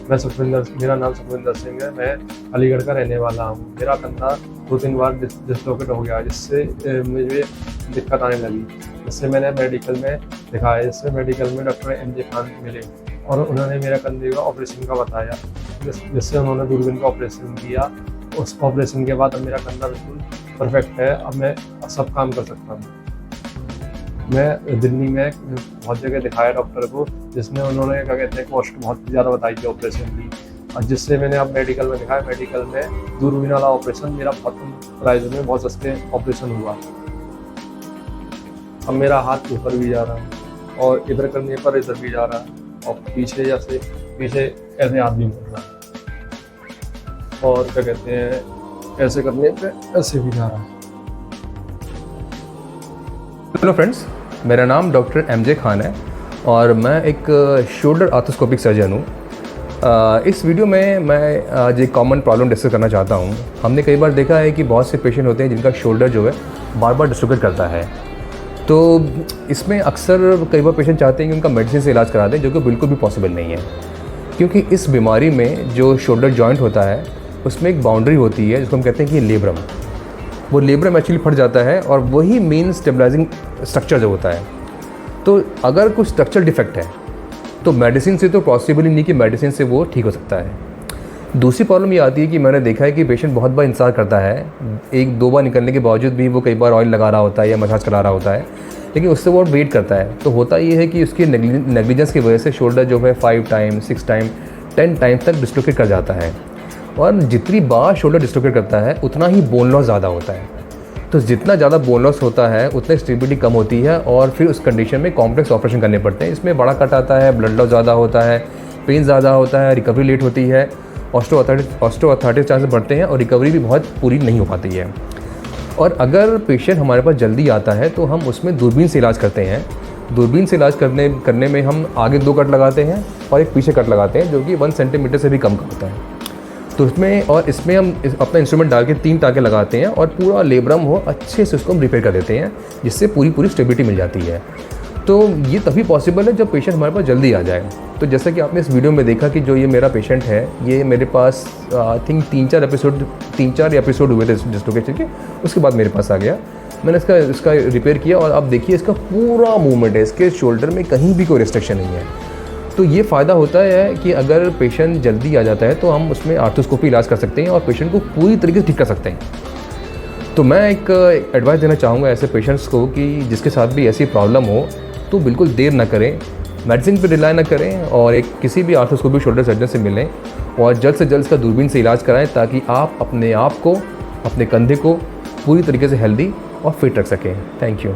मेरा नाम सुखविंदर सिंह है। मैं अलीगढ़ का रहने वाला हूँ। मेरा कंधा 2-3 बार डिस्लोकेट हो गया, जिससे मुझे दिक्कत आने लगी। जिससे मैंने मेडिकल में दिखाया, जिससे मेडिकल में डॉक्टर MJ खान मिले और उन्होंने मेरा कंधे का ऑपरेशन का बताया, जिससे उन्होंने दूरबीन का ऑपरेशन किया। उस ऑपरेशन के बाद अब मेरा कंधा बिल्कुल परफेक्ट है। अब मैं सब काम कर सकता हूँ। मैं दिल्ली में बहुत जगह दिखाया डॉक्टर को, जिसमें उन्होंने क्या कहते हैं कॉस्ट बहुत ज़्यादा बताई थी ऑपरेशन की, और जिससे मैंने अब मेडिकल में दिखाया। मेडिकल में दूरबीन वाला ऑपरेशन मेरा बहुत कम प्राइस में बहुत सस्ते ऑपरेशन हुआ। अब मेरा हाथ ऊपर भी जा रहा है और इधर करने पर इधर भी जा रहा है, और पीछे ऐसे हाथ भी मुड़ रहा है, और क्या कहते हैं ऐसे करने पर ऐसे भी जा रहा है। हेलो फ्रेंड्स, मेरा नाम डॉक्टर MJ खान है और मैं एक शोल्डर आर्थोस्कोपिक सर्जन हूँ। इस वीडियो में मैं आज एक कॉमन प्रॉब्लम डिस्कस करना चाहता हूँ। हमने कई बार देखा है कि बहुत से पेशेंट होते हैं जिनका शोल्डर जो है बार बार डिस्लोकेट करता है। तो इसमें अक्सर कई बार पेशेंट चाहते हैं कि उनका मेडिसिन से इलाज करा दें, जो कि बिल्कुल भी पॉसिबल नहीं है, क्योंकि इस बीमारी में जो शोल्डर जॉइंट होता है उसमें एक बाउंड्री होती है जिसको हम कहते हैं कि लेब्रम। वो लेब्रम एक्चुअली फट जाता है और वही मेन स्टेबलाइजिंग स्ट्रक्चर जो होता है। तो अगर कुछ स्ट्रक्चरल डिफेक्ट है तो मेडिसिन से तो पॉसिबल ही नहीं कि मेडिसिन से वो ठीक हो सकता है। दूसरी प्रॉब्लम ये आती है कि मैंने देखा है कि पेशेंट बहुत बार इंतजार करता है, 1-2 बार निकलने के बावजूद भी वो कई बार ऑयल लगा रहा होता है या मसाज करा रहा होता है, लेकिन उससे वो वेट करता है। तो होता ये है कि उसकी नेग्लिजेंस की वजह से शोल्डर जो है 5 टाइम 6 टाइम 10 टाइम तक डिस्लोकेट कर जाता है। और जितनी बार शोल्डर डिस्लोकेट करता है उतना ही बोन लॉस ज़्यादा होता है। तो जितना ज़्यादा बोन लॉस होता है उतनी स्टेबिलिटी कम होती है और फिर उस कंडीशन में कॉम्प्लेक्स ऑपरेशन करने पड़ते हैं। इसमें बड़ा कट आता है, ब्लड लॉस ज़्यादा होता है, पेन ज़्यादा होता है, रिकवरी लेट होती है, ऑस्टियोआर्थराइटिस चांसेस बढ़ते हैं और रिकवरी भी बहुत पूरी नहीं हो पाती है। और अगर पेशेंट हमारे पास जल्दी आता है तो हम उसमें दूरबीन से इलाज करते हैं। दूरबीन से इलाज करने में हम आगे 2 कट लगाते हैं और एक पीछे कट लगाते हैं, जो कि 1 सेंटीमीटर से भी कम का होता है। तो इसमें हम अपना इंस्ट्रूमेंट डाल के 3 टाँके लगाते हैं और पूरा लेब्रम हो अच्छे से उसको हम रिपेयर कर देते हैं, जिससे पूरी स्टेबिलिटी मिल जाती है। तो ये तभी पॉसिबल है जब पेशेंट हमारे पास जल्दी आ जाए। तो जैसा कि आपने इस वीडियो में देखा कि जो ये मेरा पेशेंट है, ये मेरे पास आई थिंक 3-4 एपिसोड हुए थे डिस्लोकेशन के, उसके बाद मेरे पास आ गया। मैंने इसका रिपेयर किया और आप देखिए इसका पूरा मूवमेंट है, इसके शोल्डर में कहीं भी कोई रिस्ट्रिक्शन नहीं है। तो ये फ़ायदा होता है कि अगर पेशेंट जल्दी आ जाता है तो हम उसमें आर्थोस्कोपी इलाज कर सकते हैं और पेशेंट को पूरी तरीके से ठीक कर सकते हैं। तो मैं एक एडवाइस देना चाहूँगा ऐसे पेशेंट्स को कि जिसके साथ भी ऐसी प्रॉब्लम हो तो बिल्कुल देर ना करें, मेडिसिन पर रिलाई ना करें और किसी भी आर्थोस्कोपी शोल्डर सर्जन से मिलें और जल्द से जल्द इसका दूरबीन से इलाज कराएं, ताकि आप अपने आप को, अपने कंधे को पूरी तरीके से हेल्दी और फिट रख सकें। Thank you.